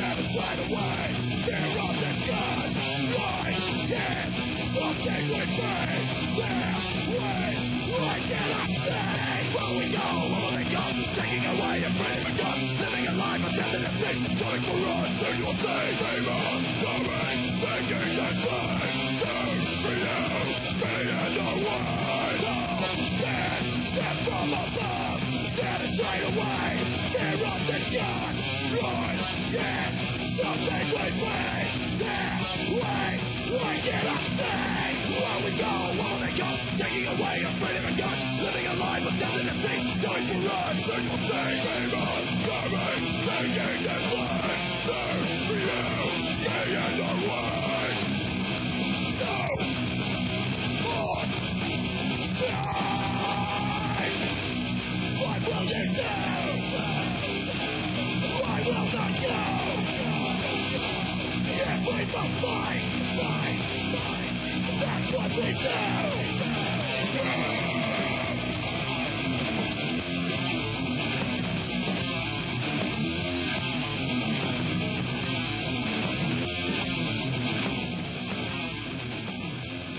demonstrate away. Fear of the gun. Right, yeah, something with me. There, wait, I cannot say. Where we go, where will they go? Taking away and bringing a gun. Living a life of death and sin. Going for us, soon you'll see. Demon, coming, taking and flying. Soon, for you, be in the way. So, then, death from above. Demonstrate away. Fear of the gun. Right, yes, something with me. There, wait, I cannot say. Where we go, where will they go? Taking away a freedom and gun. Living a life of death and deceit. Doing for us, soon you'll see. Demon, coming, taking and flying. Soon, for you, be in the way. No more time. What will you do? Why will not go? If we must fight, that's what we do.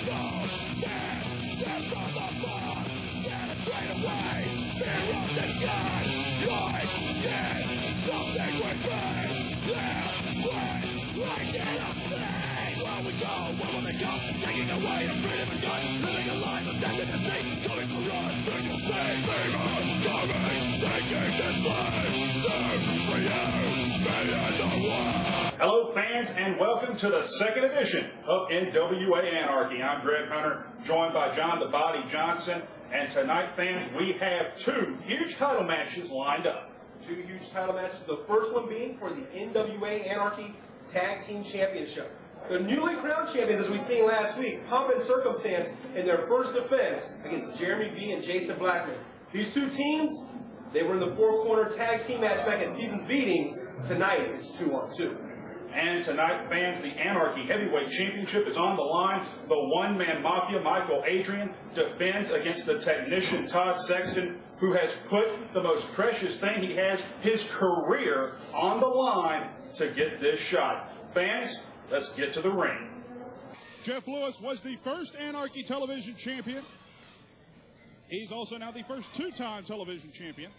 Go, death from above, demonstrate away, fear of the gun. Right, yes, something with me. There, wait, I cannot say. Where we go, where will they go? Taking away a freedom and gun. Living a life of death and deceit. Going for us, soon you'll see. Demon, coming, taking this life. Soon for you, be in the way. Hello, fans, and welcome to the second edition of NWA Anarchy. I'm Greg Hunter, joined by John the Body Johnson. And tonight, fans, we have two huge title matches lined up. Two huge title matches, the first one being for the NWA Anarchy Tag Team Championship. The newly crowned champions, as we seen last week, Pomp Circumstance, in their first defense against Jeremy V and Jason Blackman. These two teams, they were in the four-corner tag team match back at Season's Beatings. Tonight, it's 2-on-2. And tonight, fans, the Anarchy Heavyweight Championship is on the line. The one-man Mafia, Mikal Adryan, defends against the technician, Todd Sexton, who has put the most precious thing he has, his career, on the line to get this shot. Fans, let's get to the ring. Jeff Lewis was the first Anarchy television champion. He's also now the first two-time television champion.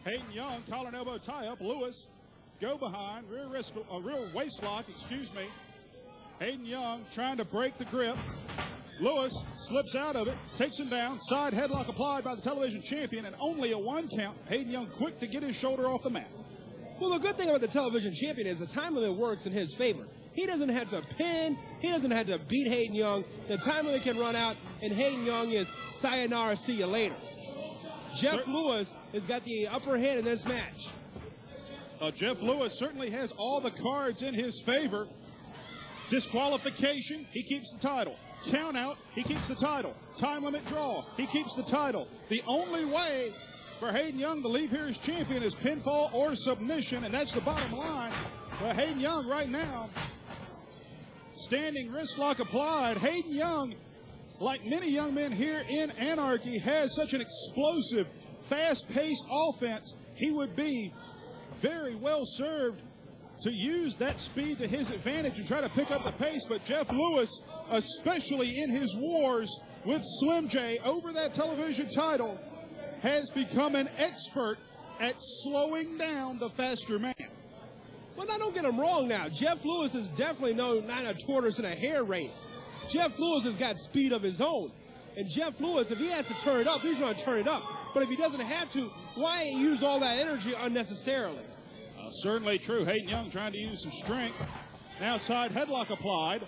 Hayden Young, collar and elbow tie-up. Lewis, go behind, rear waist lock, Hayden Young trying to break the grip. Lewis slips out of it, takes him down, side headlock applied by the television champion, and only a one count. Hayden Young quick to get his shoulder off the mat. Well, the good thing about the television champion is the time limit works in his favor. He doesn't have to pin, he doesn't have to beat Hayden Young. The time limit can run out, and Hayden Young is sayonara, see you later. Jeff Lewis has got the upper hand in this match. Jeff Lewis certainly has all the cards in his favor. Disqualification, he keeps the title. Count out, he keeps the title. Time limit draw, he keeps the title. The only way for Hayden Young to leave here as champion is pinfall or submission, and that's the bottom line. But Hayden Young right now, standing wrist lock applied. Hayden Young, like many young men here in Anarchy, has such an explosive, fast-paced offense. He would be very well served to use that speed to his advantage and try to pick up the pace. But Jeff Lewis, especially in his wars with Slim J over that television title, has become an expert at slowing down the faster man. Well, now don't get him wrong now. Jeff Lewis is definitely not a tortoise in a hare race. Jeff Lewis has got speed of his own. And Jeff Lewis, if he has to turn it up, he's going to turn it up. But if he doesn't have to, why use all that energy unnecessarily? Certainly true. Hayden Young trying to use some strength. Now side headlock applied.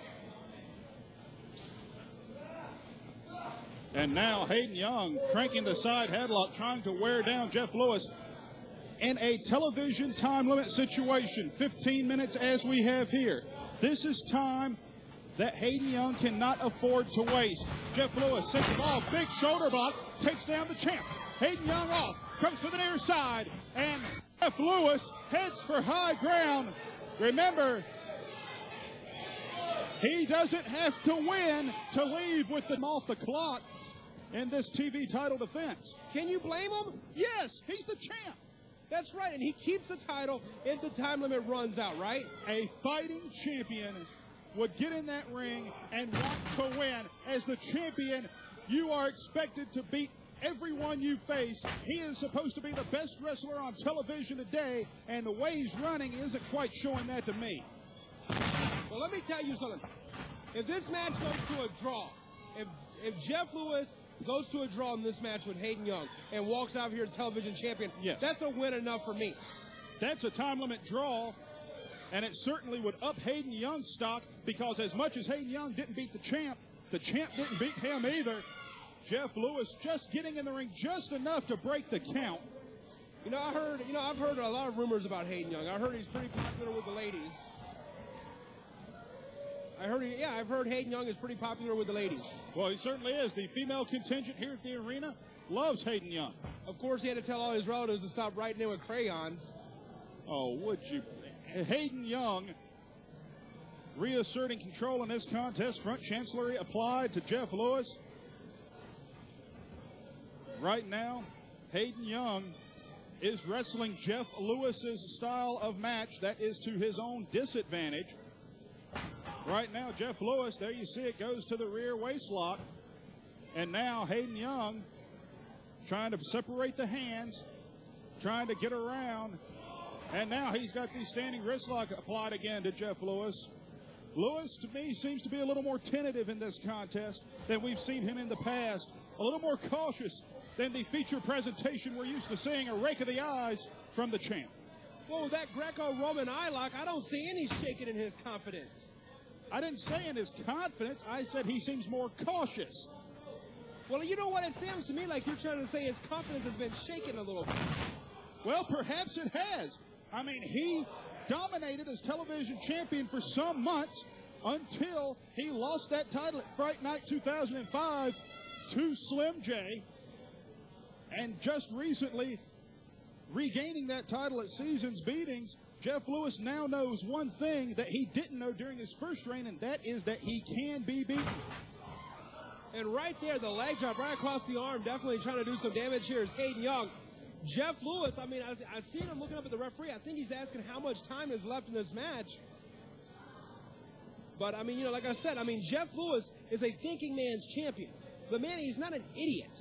And now Hayden Young cranking the side headlock, trying to wear down Jeff Lewis in a television time limit situation. 15 minutes as we have here. This is time that Hayden Young cannot afford to waste. Jeff Lewis sends the ball, big shoulder block, takes down the champ. Hayden Young off, comes to the near side, and Jeff Lewis heads for high ground. Remember, he doesn't have to win to leave with them off the clock in this TV title defense. Can you blame him? Yes, he's the champ. That's right, and he keeps the title if the time limit runs out, right? A fighting champion would get in that ring and want to win. As the champion, you are expected to beat everyone you face. He is supposed to be the best wrestler on television today, and the way he's running isn't quite showing that to me. Well, let me tell you something. If this match goes to a draw, if Jeff Lewis goes to a draw in this match with Hayden Young and walks out here as television champion, yes, that's a win enough for me. That's a time limit draw, and it certainly would up Hayden Young's stock, because as much as Hayden Young didn't beat the champ didn't beat him either. Jeff Lewis just getting in the ring just enough to break the count. I've heard a lot of rumors about Hayden Young. I heard he's pretty popular with the ladies. I've heard Hayden Young is pretty popular with the ladies. Well, he certainly is. The female contingent here at the arena loves Hayden Young. Of course, he had to tell all his relatives to stop writing in with crayons. Oh, would you? Hayden Young reasserting control in this contest. Front chancellery applied to Jeff Lewis. Right now, Hayden Young is wrestling Jeff Lewis's style of match. That is to his own disadvantage. Right now, Jeff Lewis, there you see it, goes to the rear waist lock. And now Hayden Young trying to separate the hands, trying to get around. And now he's got the standing wrist lock applied again to Jeff Lewis. Lewis, to me, seems to be a little more tentative in this contest than we've seen him in the past. A little more cautious than the feature presentation we're used to seeing, a rake of the eyes from the champ. Well, with that Greco-Roman eye lock, I don't see any shaking in his confidence. I didn't say in his confidence. I said he seems more cautious. Well, you know what? It sounds to me like you're trying to say his confidence has been shaken a little bit. Well, perhaps it has. I mean, he dominated as television champion for some months until he lost that title at Fright Night 2005 to Slim J. And just recently, regaining that title at Seasons Beatings, Jeff Lewis now knows one thing that he didn't know during his first reign, and that is that he can be beaten. And right there, the leg drop right across the arm, definitely trying to do some damage here is Hayden Young. Jeff Lewis, I mean, I've seen him looking up at the referee. I think he's asking how much time is left in this match. But, I mean, like I said, Jeff Lewis is a thinking man's champion. The man, he's not an idiot.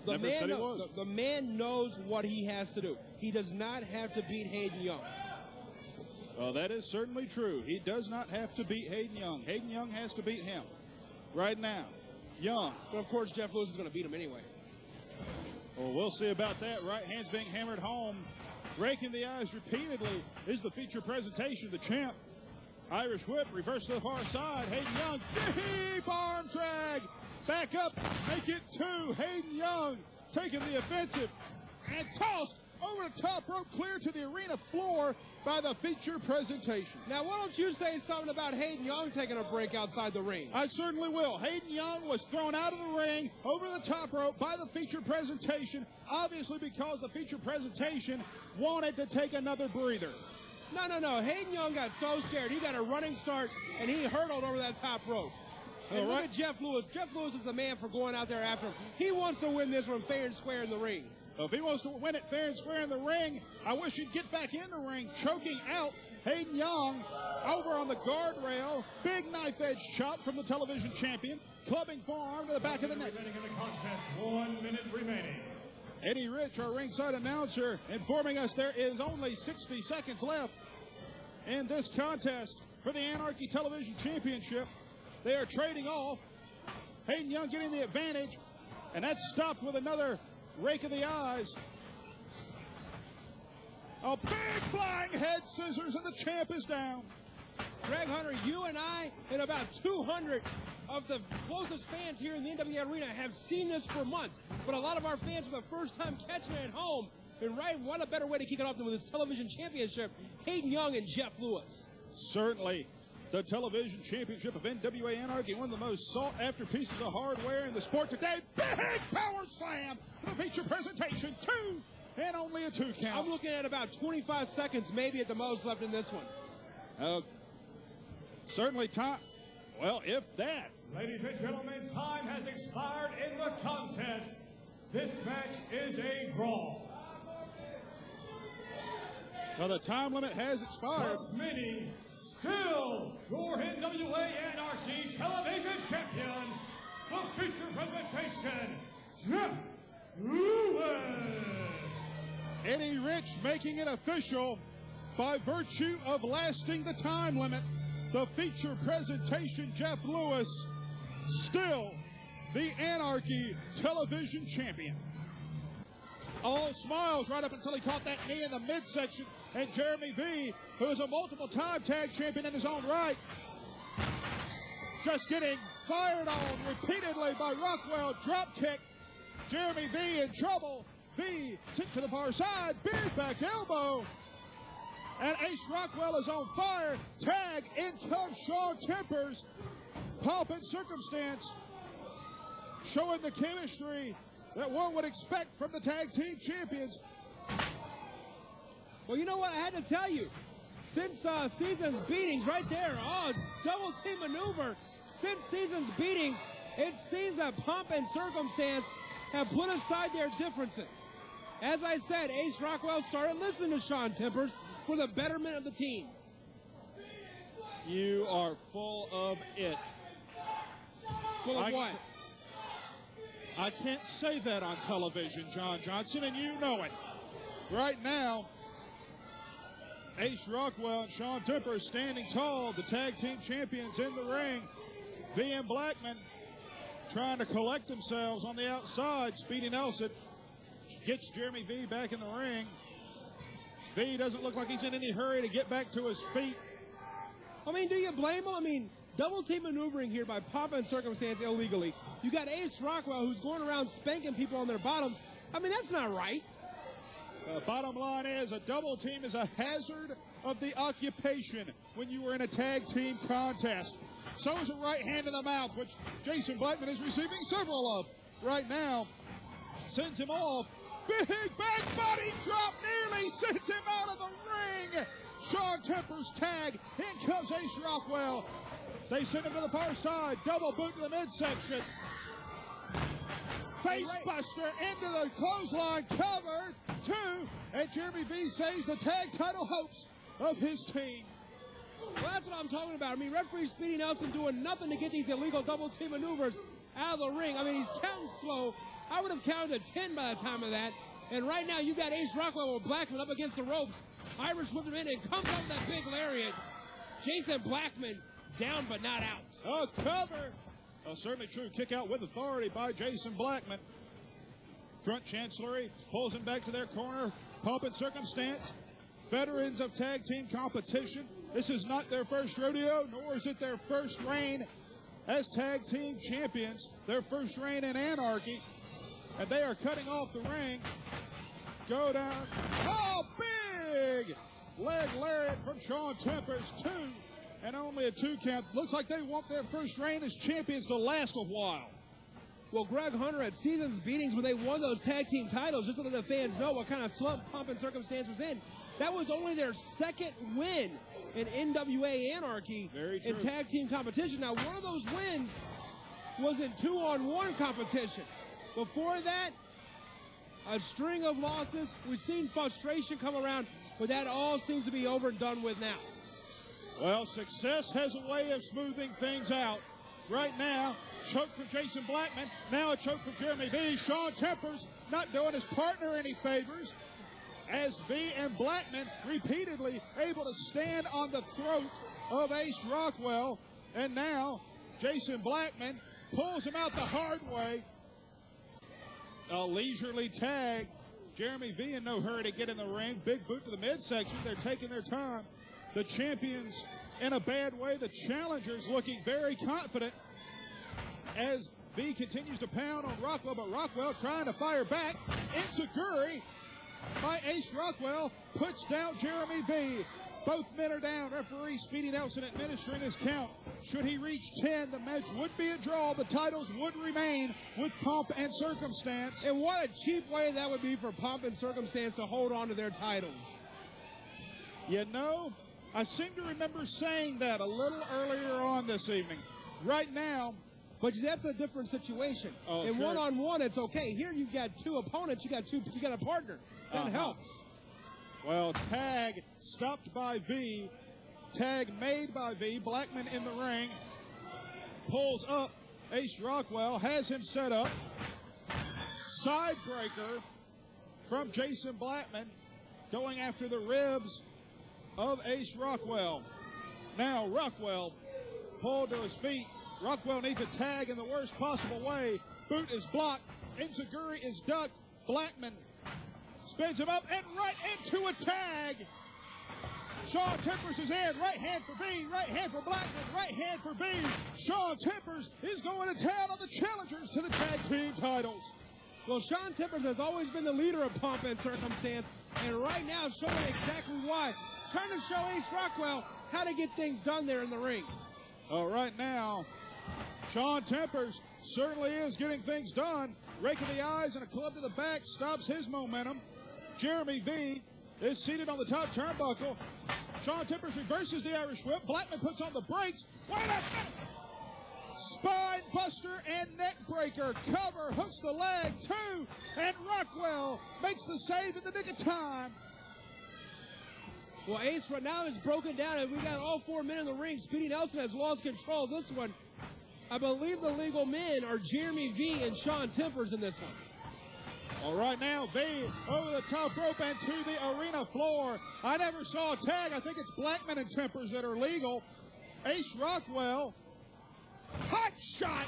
The man knows what he has to do. He does not have to beat Hayden Young. Well, that is certainly true. He does not have to beat Hayden Young. Hayden Young has to beat him right now. Young. But, of course, Jeff Lewis is going to beat him anyway. Well, we'll see about that. Right hand's being hammered home. Raking the eyes repeatedly is the feature presentation. The champ. Irish whip, reverse to the far side. Hayden Young, deep arm drag. Back up, make it two. Hayden Young taking the offensive and tossed over the top rope, clear to the arena floor by the feature presentation. Now, why don't you say something about Hayden Young taking a break outside the ring? I certainly will. Hayden Young was thrown out of the ring over the top rope by the feature presentation, obviously because the feature presentation wanted to take another breather. No. Hayden Young got so scared. He got a running start, and he hurtled over that top rope. And look at Jeff Lewis. Jeff Lewis is the man for going out there after him. He wants to win this one fair and square in the ring. Well, if he wants to win it fair and square in the ring, I wish he'd get back in the ring, choking out Hayden Young over on the guardrail. Big knife edge chop from the television champion, clubbing forearm to the back of the neck. In the contest, 1 minute remaining. Eddie Rich, our ringside announcer, informing us there is only 60 seconds left in this contest for the Anarchy Television Championship. They are trading off. Hayden Young getting the advantage, and that's stopped with another rake of the eyes. A big flying head scissors, and the champ is down. Greg Hunter, you and I and about 200 of the closest fans here in the NWA Arena have seen this for months. But a lot of our fans for the first time catching it at home. And right, what a better way to kick it off than with this television championship, Hayden Young and Jeff Lewis. Certainly. The television championship of NWA Anarchy, one of the most sought-after pieces of hardware in the sport today. Big power slam for the feature presentation. 2 and only a 2 count. I'm looking at about 25 seconds, maybe at the most, left in this one. Certainly time. Well, if that. Ladies and gentlemen, time has expired in the contest. This match is a draw. Well, the time limit has expired. Plus many, still your NWA Anarchy television champion, the feature presentation, Jeff Lewis. Eddie Rich making it official by virtue of lasting the time limit. The feature presentation, Jeff Lewis, still the Anarchy television champion. All smiles right up until he caught that knee in the midsection. And Jeremy V, who is a multiple-time tag champion in his own right, just getting fired on repeatedly by Rockwell. Drop kick. Jeremy V in trouble. V sent to the far side. Big back elbow. And Ace Rockwell is on fire. Tag. In comes Sean Tempers. Pomp Circumstance showing the chemistry that one would expect from the tag team champions. Well, you know what? I had to tell you. Since season's beatings right there, double team maneuver. Since season's beating, it seems that Pomp and Circumstance have put aside their differences. As I said, Ace Rockwell started listening to Sean Tempers for the betterment of the team. You are full of it. Full of what? I can't say that on television, John Johnson, and you know it. Right now, Ace Rockwell and Sean Tempers standing tall, the tag team champions in the ring. V and Blackman trying to collect themselves on the outside. Speedy Nelson gets Jeremy V back in the ring. V doesn't look like he's in any hurry to get back to his feet. I mean, do you blame him? I mean, double team maneuvering here by Pomp and Circumstance illegally. You got Ace Rockwell who's going around spanking people on their bottoms. I mean, that's not right. The bottom line is a double team is a hazard of the occupation when you are in a tag team contest. So is a right hand in the mouth, which Jason Blackman is receiving several of right now. Sends him off. Big back body drop nearly sends him out of the ring. Sean Tempers tag. In comes Ace Rockwell. They send him to the far side. Double boot to the midsection. Face buster into the clothesline. Covered. 2. And Jeremy V saves the tag title hopes of his team. Well, that's what I'm talking about. I mean, referee Speedy Nelson doing nothing to get these illegal double team maneuvers out of the ring. I mean, he's counting slow. I would have counted to 10 by the time of that. And right now, you got Ace Rockwell with Blackman up against the ropes. Irish whipped him in and comes up with that big lariat. Jason Blackman down but not out. A cover. Certainly true. Kick out with authority by Jason Blackman. Front Chancellery pulls him back to their corner. Pomp and Circumstance. Veterans of tag team competition. This is not their first rodeo, nor is it their first reign as tag team champions. Their first reign in Anarchy. And they are cutting off the ring. Go down. Oh, big leg lariat from Sean Tempers. 2. And only a 2 count. Looks like they want their first reign as champions to last a while. Well, Greg Hunter at season's beatings when they won those tag team titles, just to let the fans know what kind of slump Pomp and Circumstance was in, that was only their second win in NWA Anarchy in tag team competition. Now, one of those wins was in 2-on-1 competition. Before that, a string of losses. We've seen frustration come around, but that all seems to be over and done with now. Well, success has a way of smoothing things out. Right now, choke for Jason Blackman. Now a choke for Jeremy V. Sean Tempers not doing his partner any favors, as V and Blackman repeatedly able to stand on the throat of Ace Rockwell. And now Jason Blackman pulls him out the hard way. A leisurely tag. Jeremy V in no hurry to get in the ring. Big boot to the midsection. They're taking their time. The champions in a bad way. The challengers looking very confident as V continues to pound on Rockwell, but Rockwell trying to fire back. Enziguri by Ace Rockwell puts down Jeremy V. Both men are down. Referee Speedy Nelson administering his count. Should he reach 10, the match would be a draw. The titles would remain with Pomp and Circumstance. And what a cheap way that would be for Pomp and Circumstance to hold on to their titles. You know, I seem to remember saying that a little earlier on this evening. Right now, but that's a different situation. Oh, in sure. one-on-one, it's okay. Here you've got two opponents. You got a partner. That helps. Well, tag stopped by V. Tag made by V. Blackman in the ring. Pulls up. Ace Rockwell has him set up. Side breaker from Jason Blackman going after the ribs of Ace Rockwell. Now Rockwell pulled to his feet. Rockwell needs a tag in the worst possible way. Boot is blocked. Enziguri is ducked. Blackman spins him up and right into a tag. Sean Tempers is in. Right hand for V. Right hand for Blackman. Right hand for V. Sean Tempers is going to town on the challengers to the tag team titles. Well, Sean Tempers has always been the leader of Pomp and Circumstance, and right now showing exactly why. Trying to show Ace Rockwell how to get things done there in the ring. Right now, Sean Tempers certainly is getting things done. Rake of the eyes and a club to the back stops his momentum. Jeremy V is seated on the top turnbuckle. Sean Tempers reverses the Irish whip. Blackman puts on the brakes. Wait a minute! Spine buster and neck breaker. Cover, hooks the leg, 2, and Rockwell makes the save in the nick of time. Well, Ace right now is broken down, and we got all 4 men in the ring. Speedy Nelson has lost control of this one. I believe the legal men are Jeremy V and Sean Tempers in this one. All right, now V over the top rope and to the arena floor. I never saw a tag. I think it's Blackman and Tempers that are legal. Ace Rockwell. Hot shot.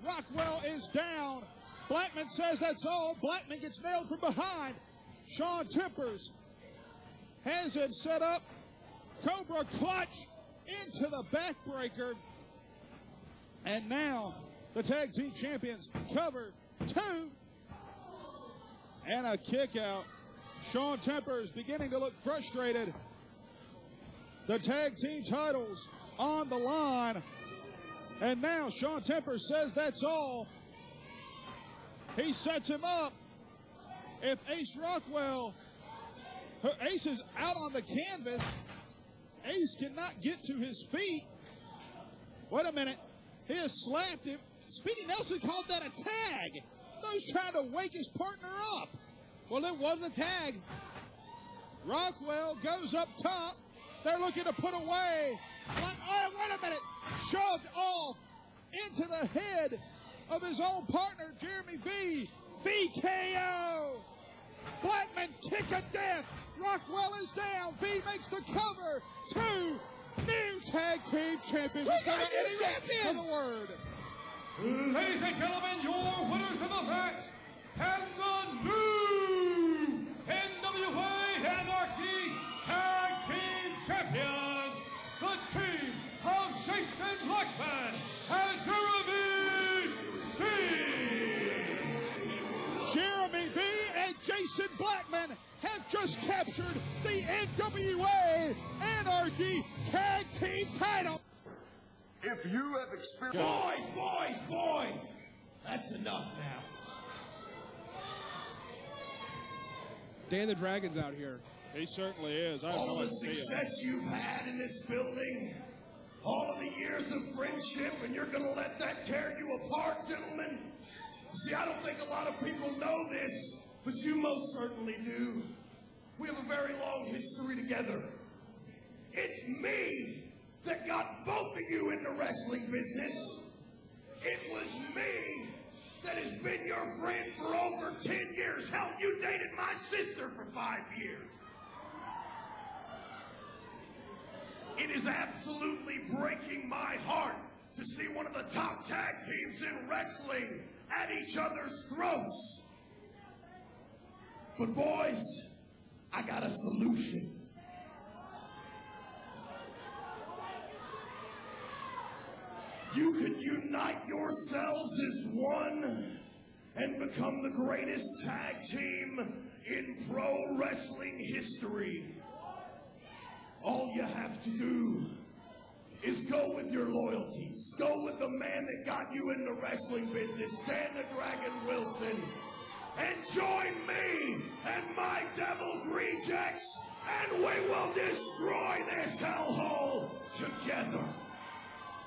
Rockwell is down. Blackman says that's all. Blackman gets nailed from behind. Sean Tempers has him set up. Cobra clutch into the backbreaker. And now the tag team champions cover 2. And a kick out. Sean Tempers beginning to look frustrated. The tag team titles on the line. And now Sean Tempers says that's all. He sets him up. If Ace Rockwell, Ace is out on the canvas. Ace cannot get to his feet. Wait a minute. He has slapped him. Speedy Nelson called that a tag. He's trying to wake his partner up. Well, it was a tag. Rockwell goes up top. They're looking to put away. Oh, wait a minute. Shoved off into the head of his own partner, Jeremy V. VKO. Blackman kick of death. Rockwell is down. V makes the cover. 2 new tag team champions. For the word. Ladies and gentlemen, your winners of the match and the new NWA Anarchy Tag Team Champions, the team of Jason Blackman and Jeremy V. Jeremy V and Jason Blackman have just captured the NWA Anarchy Tag Team title. If you have experienced... Boys! That's enough now. Dan the Dragon's out here. He certainly is. All the success you've had in this building, all of the years of friendship, and you're going to let that tear you apart, gentlemen? See, I don't think a lot of people know this, but you most certainly do. We have a very long history together. It's me that got both of you in the wrestling business. It was me that has been your friend for over 10 years. Hell, you dated my sister for 5 years. It is absolutely breaking my heart to see one of the top tag teams in wrestling at each other's throats. But boys, I got a solution. You could unite yourselves as one and become the greatest tag team in pro wrestling history. All you have to do is go with your loyalties. Go with the man that got you in the wrestling business, Dan the Dragon Wilson, and join me and my Devil's Rejects, and we will destroy this hellhole together.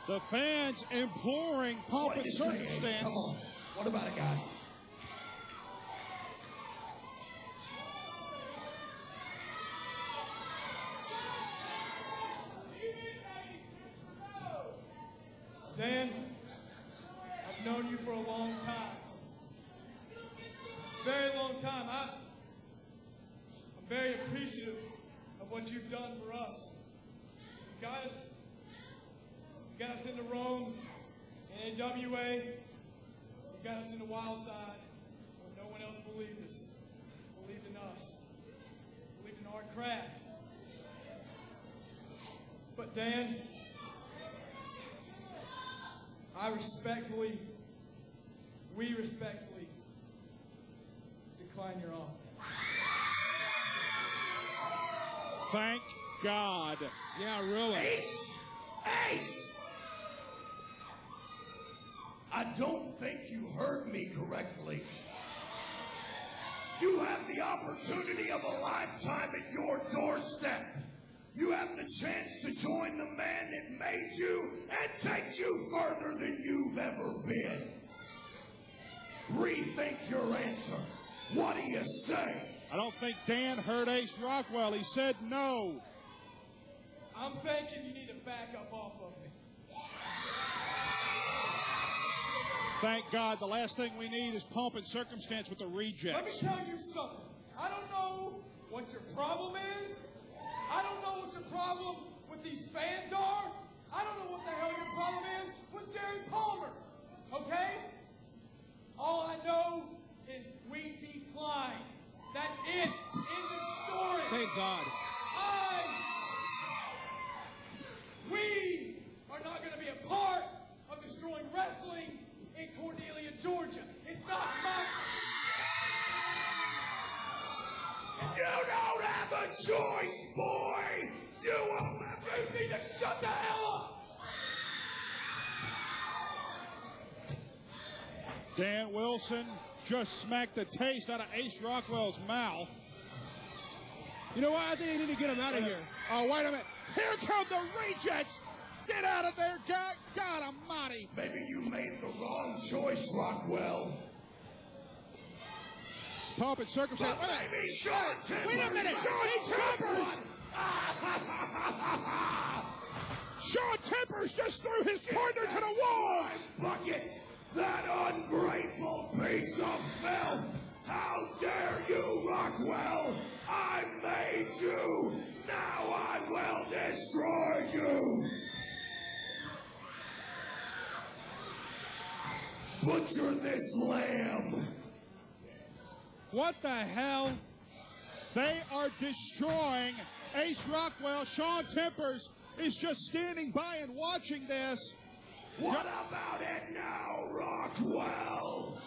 The fans imploring Pomp Circumstance. Come on. What about it, guys? known you for a long time. Very long time. I'm very appreciative of what you've done for us. You got us into Rome, and NWA. You got us into Wildside when no one else believed us. Believed in us. Believed in our craft. But Dan, we respectfully decline your offer. Thank God. Yeah, really. Ace! Ace! I don't think you heard me correctly. You have the opportunity of a lifetime at your doorstep. You have the chance to join the man that made you and take you further than you've ever been. Rethink your answer. What do you say? I don't think Dan heard Ace Rockwell. He said no. I'm thinking you need to back up off of me. Thank God. The last thing we need is Pomp and Circumstance with the rejects. Let me tell you something. I don't know what your problem is. I don't know what your problem with these fans are. I don't know what the hell your problem is with Jerry Palmer. Okay? All I know is we decline. That's it. End of story. Thank God. We are not going to be a part of destroying wrestling in Cornelia, Georgia. It's not my... You don't have a choice, boy! You need to shut the hell up! Dan Wilson just smacked the taste out of Ace Rockwell's mouth. You know what? I think they need to get him out of here. Oh, wait a minute. Here come the rejects. Get out of there, God almighty. Maybe you made the wrong choice, Rockwell. Pomp and Circumstance. But maybe Sean Timbers. Wait a minute. Sean Timbers. Sean Timbers just threw his partner to the wall. Bucket, that ungrateful piece of filth. How dare you, Rockwell? I made you. Now I will destroy you. Butcher this lamb. What the hell? They are destroying Ace Rockwell. Sean Timbers is just standing by and watching this. What about it now, Rockwell?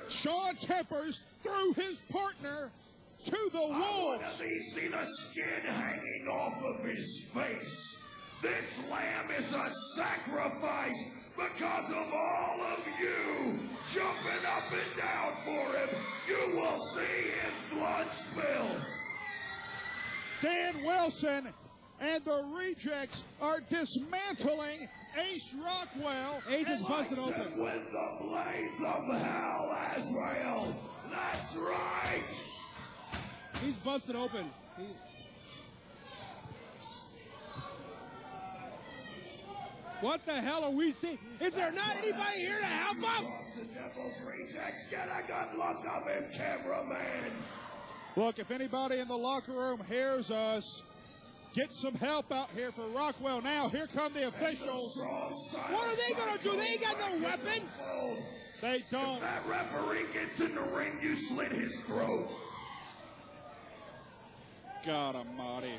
Sean Timbers threw his partner to the I wall. want to see the skin hanging off of his face. This lamb is a sacrifice because of all of you jumping up and down for him. You will see his blood spill. Dan Wilson and the rejects are dismantling Ace Rockwell. Ace is busted Slice him open. with the blades of hell, Azrael. That's right. He's busted open. What the hell are we seeing? Is there not anybody here to help him? The Devil's rejects, get a good look of him, cameraman. Look, if anybody in the locker room hears us, get some help out here for Rockwell. Now, here come the officials. What are they going to do? They ain't got no weapon. They don't. If that referee gets in the ring, you slit his throat. God almighty.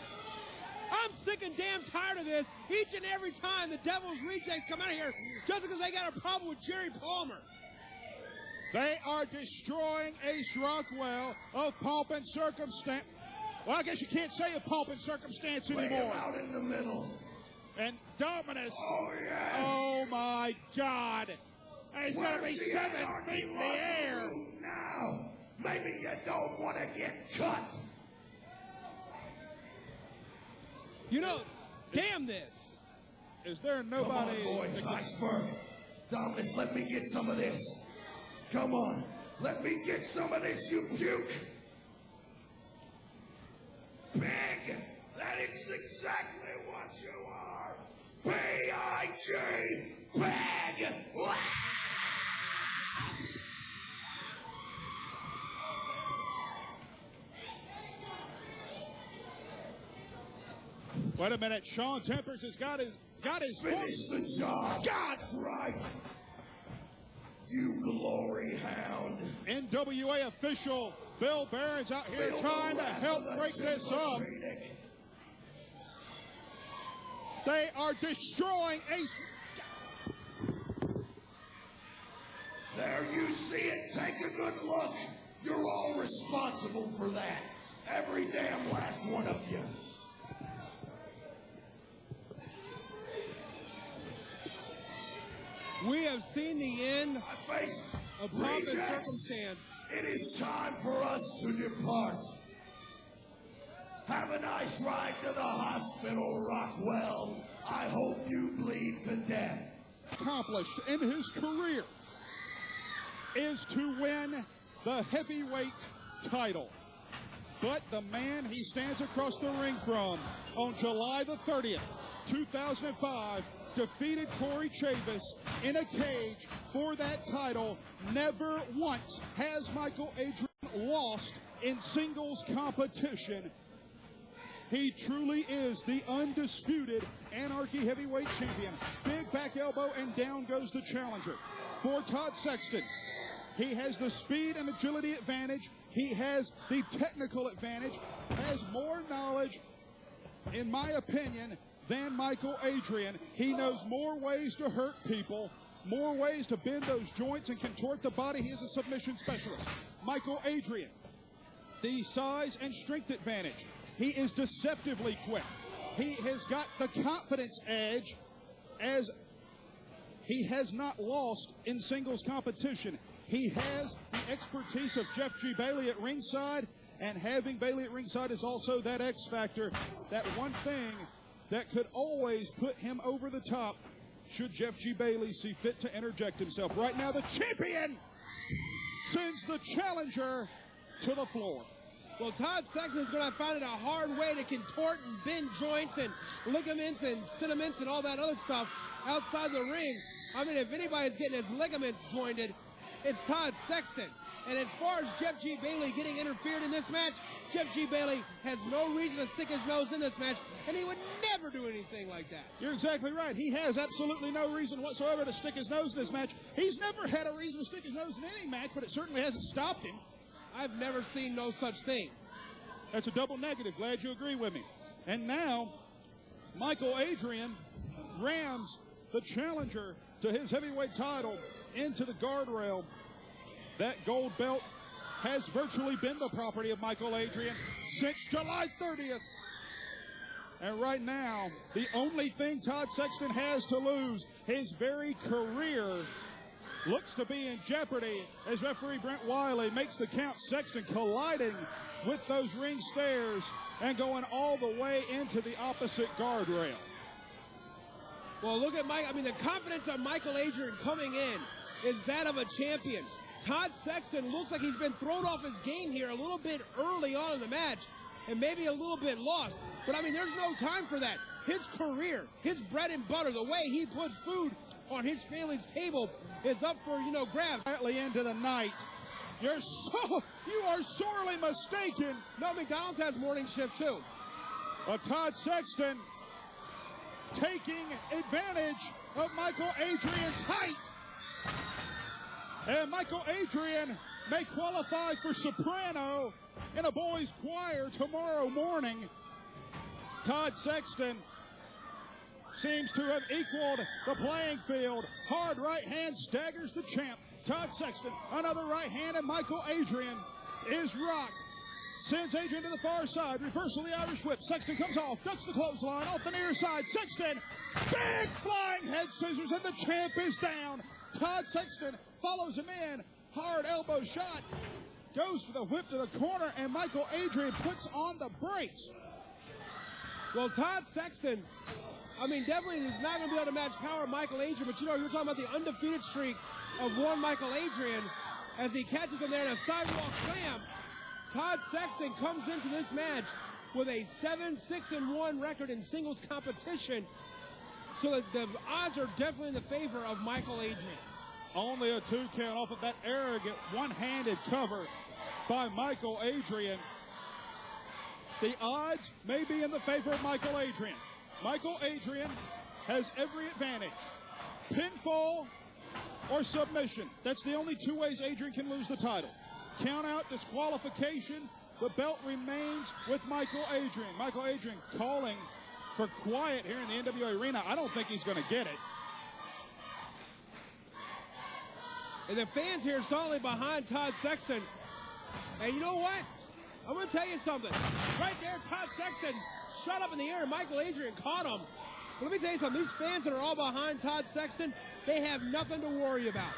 I'm sick and damn tired of this. Each and every time the Devil's rejects come out of here just because they got a problem with Jerry Palmer. They are destroying Ace Rockwell of Pomp and Circumstance. Well, I guess you can't say a Pomp and Circumstance Lay him anymore. out in the middle. And Dominus. Oh, yes. Oh, my God. He's going to be Where's the 7 Anarchy feet in the locker air. room now? Maybe you don't want to get cut. You know, damn this. Is there nobody? Come on, boys, Iceberg. Dominus, let me get some of this. Come on. Let me get some of this, you puke. Big. That is exactly what you are. B-I-G. bag. Wait a minute, Sean Tempers has got his Finish the job. God's right. You glory hound. NWA official Bill Barron's out here trying to help break this up. They are destroying Ace. There you see it. Take a good look. You're all responsible for that. Every damn last one of you. We have seen the end Face of Pomp rejects. Circumstance. It is time for us to depart. Have a nice ride to the hospital, Rockwell. I hope you bleed to death. Accomplished in his career is to win the heavyweight title. But the man he stands across the ring from on July the 30th, 2005, defeated Corey Chavis in a cage for that title. Never once has Michael Adryan lost in singles competition. He truly is the undisputed Anarchy heavyweight champion. Big back elbow and down goes the challenger. For Todd Sexton, he has the speed and agility advantage. He has the technical advantage, has more knowledge, in my opinion, than Michael Adryan. He knows more ways to hurt people, more ways to bend those joints and contort the body. He is a submission specialist. Michael Adryan, the size and strength advantage. He is deceptively quick. He has got the confidence edge, as he has not lost in singles competition. He has the expertise of Jeff G. Bailey at ringside, and having Bailey at ringside is also that X factor, that one thing that could always put him over the top should Jeff G. Bailey see fit to interject himself. Right now, the champion sends the challenger to the floor. Well, Todd Sexton is going to find it a hard way to contort and bend joints and ligaments and sentiments and all that other stuff outside the ring. I mean, if anybody's getting his ligaments jointed, it's Todd Sexton. And as far as Jeff G. Bailey getting interfered in this match, Jeff G. Bailey has no reason to stick his nose in this match, and he would never do anything like that. You're exactly right. He has absolutely no reason whatsoever to stick his nose in this match. He's never had a reason to stick his nose in any match, but it certainly hasn't stopped him. I've never seen no such thing. That's a double negative. Glad you agree with me. And now, Michael Adryan rams the challenger to his heavyweight title into the guardrail. That gold belt has virtually been the property of Michael Adryan since July 30th. And right now, the only thing Todd Sexton has to lose, his very career, looks to be in jeopardy as referee Brent Wiley makes the count. Sexton colliding with those ring stairs and going all the way into the opposite guardrail. Well, look at Mike. I mean, the confidence of Michael Adryan coming in is that of a champion. Todd Sexton looks like he's been thrown off his game here a little bit early on in the match and maybe a little bit lost. But, I mean, there's no time for that. His career, his bread and butter, the way he puts food on his family's table is up for, grabs. Quietly into the night. You are sorely mistaken. No, McDonald's has morning shift, too. But Todd Sexton taking advantage of Michael Adryan's height. And Michael Adryan may qualify for soprano in a boys' choir tomorrow morning. Todd Sexton seems to have equaled the playing field. Hard right hand staggers the champ. Todd Sexton, another right hand, and Michael Adryan is rocked. Sends Adryan to the far side. Reversal of the Irish whip. Sexton comes off, ducks the clothesline off the near side. Sexton, big flying head scissors, and the champ is down. Todd Sexton follows him in. Hard elbow shot. Goes for the whip to the corner, and Michael Adryan puts on the brakes. Well, Todd Sexton, I mean, definitely is not going to be able to match power of Michael Adryan, but you're talking about the undefeated streak of one Michael Adryan as he catches him there in a sidewalk slam. Todd Sexton comes into this match with a 7-6-1 record in singles competition. So that the odds are definitely in the favor of Mikal Adryan. Only a 2 count off of that arrogant one-handed cover by Mikal Adryan. The odds may be in the favor of Mikal Adryan. Mikal Adryan has every advantage. Pinfall or submission. That's the only 2 ways Adryan can lose the title. Count out, disqualification. The belt remains with Mikal Adryan. Mikal Adryan calling for quiet here in the NWA arena. I don't think he's going to get it. And the fans here solidly behind Todd Sexton. And you know what? I'm going to tell you something. Right there, Todd Sexton shot up in the air, and Mikal Adryan caught him. But let me tell you something. These fans that are all behind Todd Sexton, they have nothing to worry about.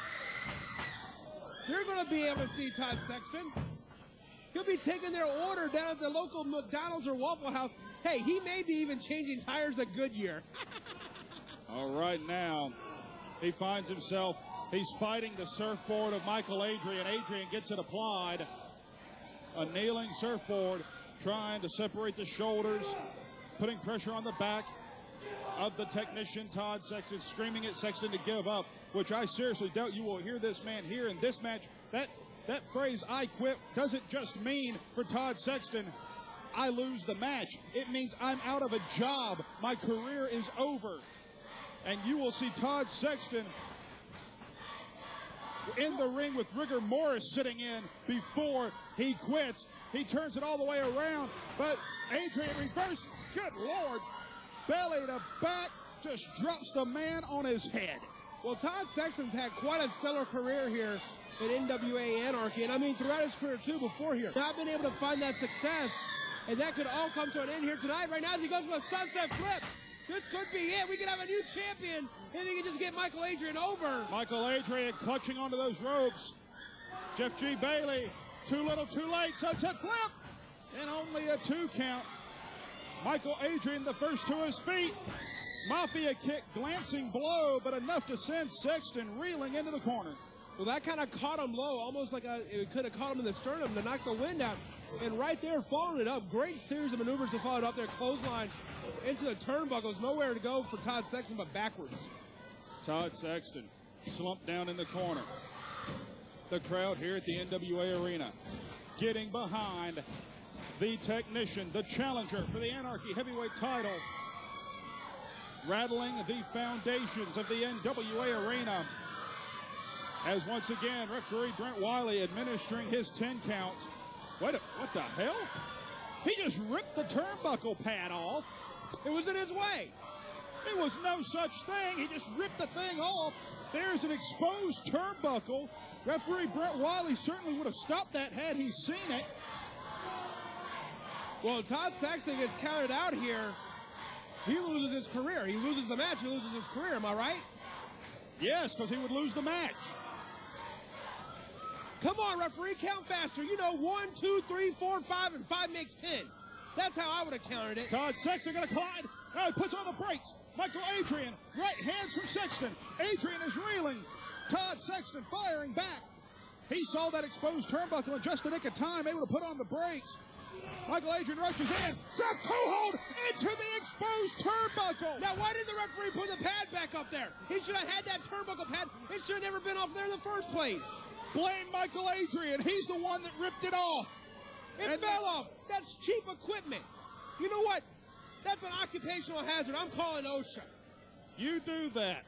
They're going to be able to see Todd Sexton. He'll be taking their order down at the local McDonald's or Waffle House. Hey, he may be even changing tires at Goodyear. All right, now he finds himself, he's fighting the surfboard of Mikal Adryan. Adryan gets it applied. A kneeling surfboard, trying to separate the shoulders, putting pressure on the back of the technician, Todd Sexton, screaming at Sexton to give up, which I seriously doubt you will hear this man here in this match. That phrase, I quit, doesn't just mean for Todd Sexton, I lose the match. It means I'm out of a job. My career is over. And you will see Todd Sexton in the ring with Rigor Morris sitting in before he quits. He turns it all the way around, but Adryan reverse. Good Lord. Belly to back, just drops the man on his head. Well, Todd Sexton's had quite a stellar career here in NWA Anarchy, and I mean throughout his career too before here. Not been able to find that success, and that could all come to an end here tonight. Right now as he goes for a sunset flip. This could be it. We could have a new champion, and he can just get Mikal Adryan over. Mikal Adryan clutching onto those ropes. Jeff G. Bailey, too little, too late. Sunset flip, and only a 2 count. Mikal Adryan the first to his feet. Mafia kick, glancing blow, but enough to send Sexton reeling into the corner. Well, that kind of caught him low, almost like it could have caught him in the sternum to knock the wind out. And right there, following it up, great series of maneuvers to follow it up there, clothesline into the turnbuckles. Nowhere to go for Todd Sexton but backwards. Todd Sexton slumped down in the corner. The crowd here at the NWA Arena getting behind the technician, the challenger for the Anarchy Heavyweight title, rattling the foundations of the NWA Arena. As once again, referee Brent Wiley administering his 10 count. What the hell? He just ripped the turnbuckle pad off. It was in his way. There was no such thing. He just ripped the thing off. There's an exposed turnbuckle. Referee Brent Wiley certainly would have stopped that had he seen it. Well, Todd Sexton gets counted out here. He loses his career. He loses the match. He loses his career. Am I right? Yes, because he would lose the match. Come on, referee, count faster. You know, 1, 2, 3, 4, 5, and 5 makes 10. That's how I would have counted it. Todd Sexton going to collide. Now he puts on the brakes. Mikal Adryan, right hands from Sexton. Adryan is reeling. Todd Sexton firing back. He saw that exposed turnbuckle in just the nick of time, able to put on the brakes. Mikal Adryan rushes in. Drop toe hold into the exposed turnbuckle. Now, why did the referee put the pad back up there? He should have had that turnbuckle pad. It should have never been off there in the first place. Blame Mikal Adryan. He's the one that ripped it off. It fell off. That's cheap equipment. You know what? That's an occupational hazard. I'm calling OSHA. You do that.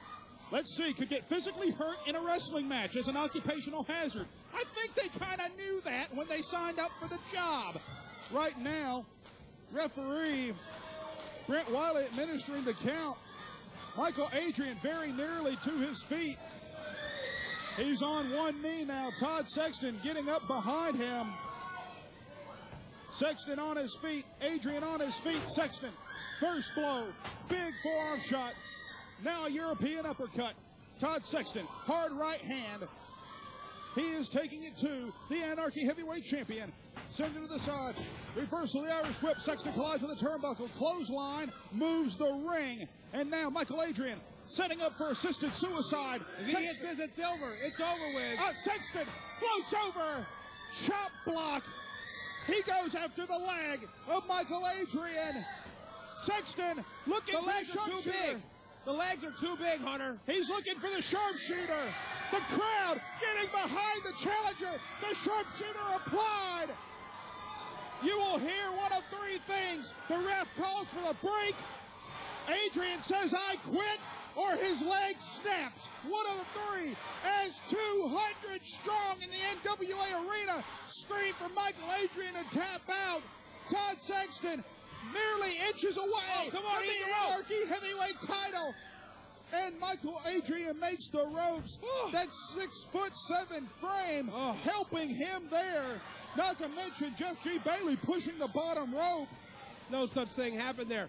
Let's see, could get physically hurt in a wrestling match as an occupational hazard. I think they kind of knew that when they signed up for the job. Right now, referee Brent Wiley administering the count. Mikal Adryan very nearly to his feet. He's on one knee now. Todd Sexton getting up behind him. Sexton on his feet. Adryan on his feet. Sexton, first blow. Big forearm shot. Now a European uppercut. Todd Sexton, hard right hand. He is taking it to the Anarchy Heavyweight Champion. Sends it to the side. Reversal of the Irish Whip. Sexton collides with the turnbuckle. Clothesline moves the ring. And now Mikal Adryan setting up for assisted suicide. If he gets this, it's over. It's over with. Sexton floats over. Chop block. He goes after the leg of Mikal Adryan. Sexton looking the for legs are too sharpshooter. big. The legs are too big, Hunter. He's looking for the sharpshooter. The crowd getting behind the challenger. The sharpshooter applied. You will hear one of three things. The ref calls for the break. Adryan says, I quit, or his leg snaps. One of the three. As 200 strong in the NWA arena scream for Mikal Adryan to tap out. Todd Sexton merely inches away from the Anarchy heavyweight title. And Mikal Adryan makes the ropes. That 6'7" frame helping him there. Not to mention Jeff G. Bailey pushing the bottom rope. No such thing happened there.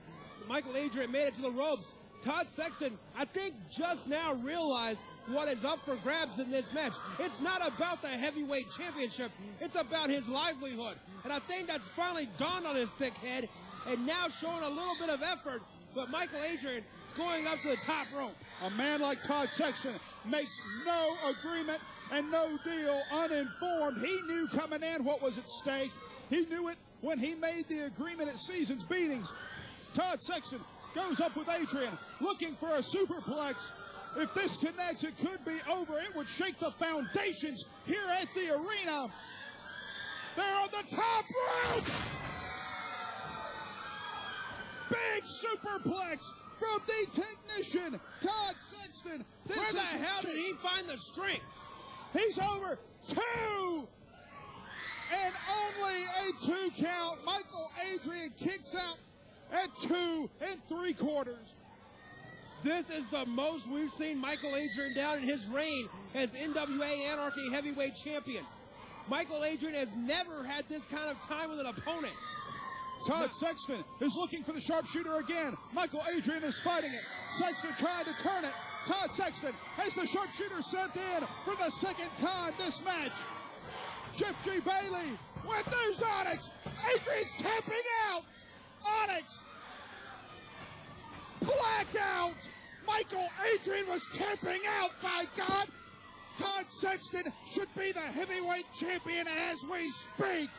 Mikal Adryan made it to the ropes. Todd Sexton, I think, just now realized what is up for grabs in this match. It's not about the heavyweight championship. It's about his livelihood. And I think that's finally dawned on his thick head and now showing a little bit of effort. But Mikal Adryan going up to the top rope. A man like Todd Sexton makes no agreement and no deal uninformed. He knew coming in what was at stake. He knew it when he made the agreement at Season's Beatings. Todd Sexton goes up with Adryan, looking for a superplex. If this connects, it could be over. It would shake the foundations here at the arena. They're on the top rope. Big superplex from the technician, Todd Sexton. Where the hell did he find the strength? He's over 2. And only a 2 count. Mikal Adryan kicks out at 2 3/4. This is the most we've seen Mikal Adryan down in his reign as NWA Anarchy heavyweight champion. Mikal Adryan has never had this kind of time with an opponent. Todd Sexton is looking for the sharpshooter again. Mikal Adryan is fighting it. Sexton trying to turn it. Todd Sexton has the sharpshooter sent in for the second time this match. Jeff G. Bailey with there's Onyx. Adrian's tapping out. Onyx. Blackout. Mikal Adryan was tapping out, by God. Todd Sexton should be the heavyweight champion as we speak.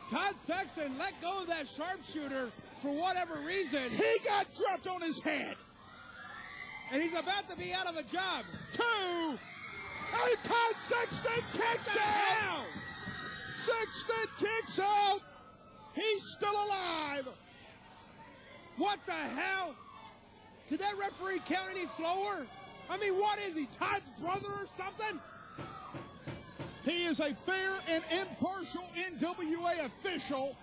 Todd Sexton let go of that sharpshooter for whatever reason. He got dropped on his head. And he's about to be out of a job. 2. And Todd Sexton kicks out. Sexton kicks out. He's still alive. What the hell? Did that referee count any slower? I mean, what is he, Todd's brother or something? He is a fair and impartial NWA official.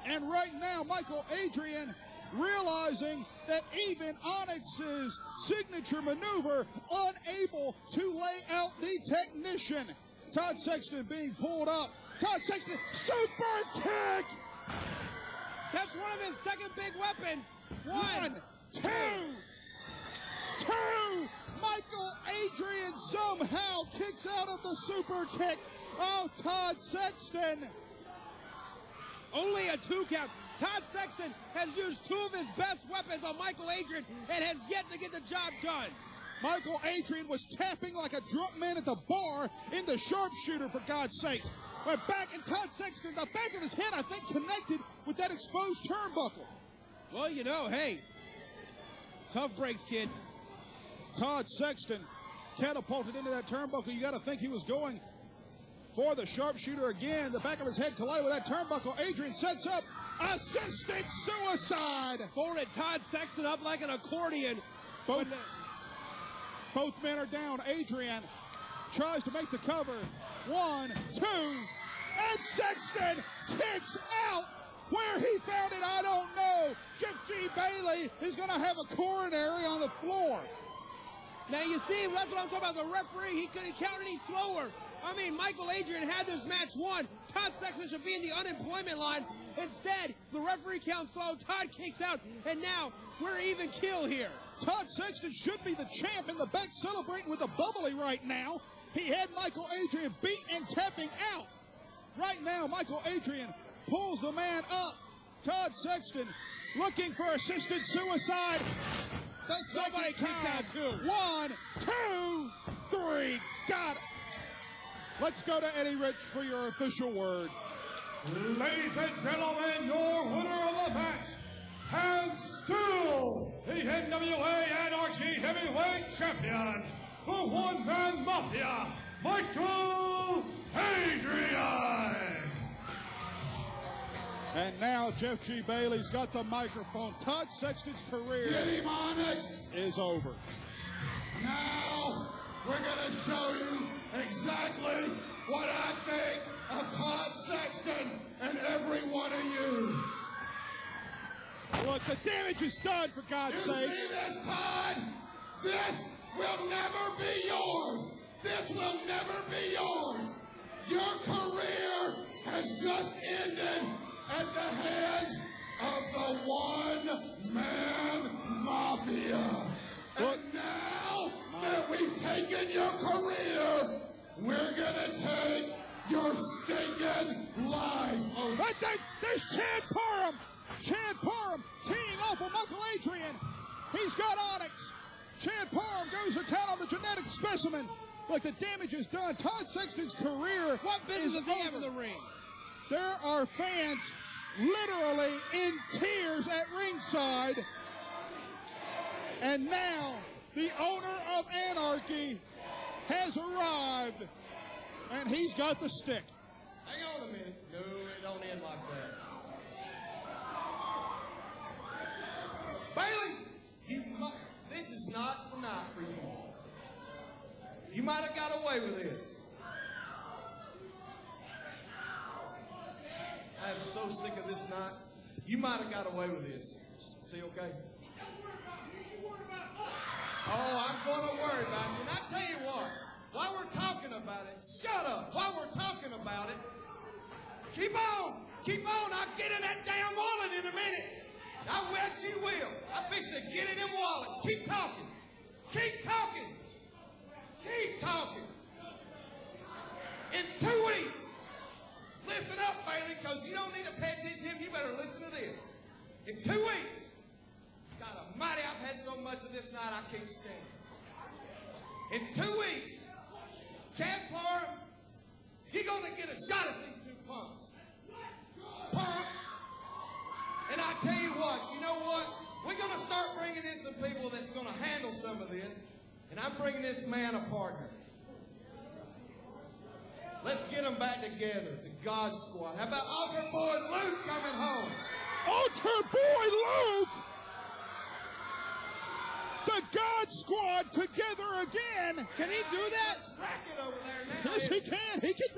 And right now, Mikal Adryan realizing that even Onyx's signature maneuver unable to lay out the technician. Todd Sexton being pulled up. Todd Sexton, super kick! That's one of his second big weapons. 1, 2. Mikal Adryan somehow kicks out of the super kick of Todd Sexton. Only a 2 count. Todd Sexton has used 2 of his best weapons on Mikal Adryan and has yet to get the job done. Mikal Adryan was tapping like a drunk man at the bar in the sharpshooter, for God's sake. But back, and Todd Sexton, the back of his head, I think, connected with that exposed turnbuckle. Well, you know, hey, tough breaks, kid. Todd Sexton catapulted into that turnbuckle. You got to think he was going for the sharpshooter again. The back of his head collided with that turnbuckle. Adryan sets up assisted suicide. Folded Todd Sexton up like an accordion. Both men are down. Adryan tries to make the cover. 1, 2, and Sexton kicks out. Where he found it, I don't know. Jeff G. Bailey is going to have a coronary on the floor. Now, you see, that's what I'm talking about. The referee, he couldn't count any slower. I mean, Mikal Adryan had this match won. Todd Sexton should be in the unemployment line. Instead, the referee counts slow. Todd kicks out, and now we're even kill here. Todd Sexton should be the champ in the back, celebrating with a bubbly right now. He had Mikal Adryan beat and tapping out. Right now, Mikal Adryan pulls the man up. Todd Sexton looking for assisted suicide. Somebody kicked out too. 1, 2, 3. Got it. Let's go to Eddie Rich for your official word. Ladies and gentlemen, your winner of the match, and still the NWA Anarchy Heavyweight Champion, the one-man Mafia, Mikal Adryan. And now Jeff G. Bailey's got the microphone. Todd Sexton's career Get him, Onyx. is over. Now, we're going to show you exactly what I think of Todd Sexton and every one of you. Look, the damage is done, for God's You sake. see this, Todd? This will never be yours. This will never be yours. Your career has just ended at the hands of the one-man Mafia. And now that we've taken your career, we're gonna take your stinking life. But there's Chad Parham. Chad Parham teeing off of Mikal Adryan. He's got Onyx. Chad Parham goes to town on the genetic specimen. Look, the damage is done. Todd Sexton's career What business is does he have over. in the ring? There are fans literally in tears at ringside. And now the owner of Anarchy has arrived. And he's got the stick. Hang on a minute. No, it don't end like that. Bailey, this is not the night for you. You might have got away with this. I am so sick of this night. You might have got away with this. See, okay? Oh, I'm going to worry about you. And I tell you what, while we're talking about it, shut up. While we're talking about it, keep on. Keep on. I'll get in that damn wallet in a minute. I bet you will. I'm fixing to get in them wallets. Keep talking. Keep talking. Keep talking. In 2 weeks, listen up, Bailey, because you don't need to pay attention to him. You better listen to this. In 2 weeks, God almighty, I've had so much of this night I can't stand it. In 2 weeks, Chad Parham, you're going to get a shot at these two punks. Punks. And I tell you what, you know what? We're going to start bringing in some people that's going to handle some of this. And I'm bringing this man a partner. Let's get them back together, the God Squad. How about Altar Boy Luke coming home? Altar Boy Luke! The God Squad together again! Can he do that? Racket over there now. Yes, he can. He can.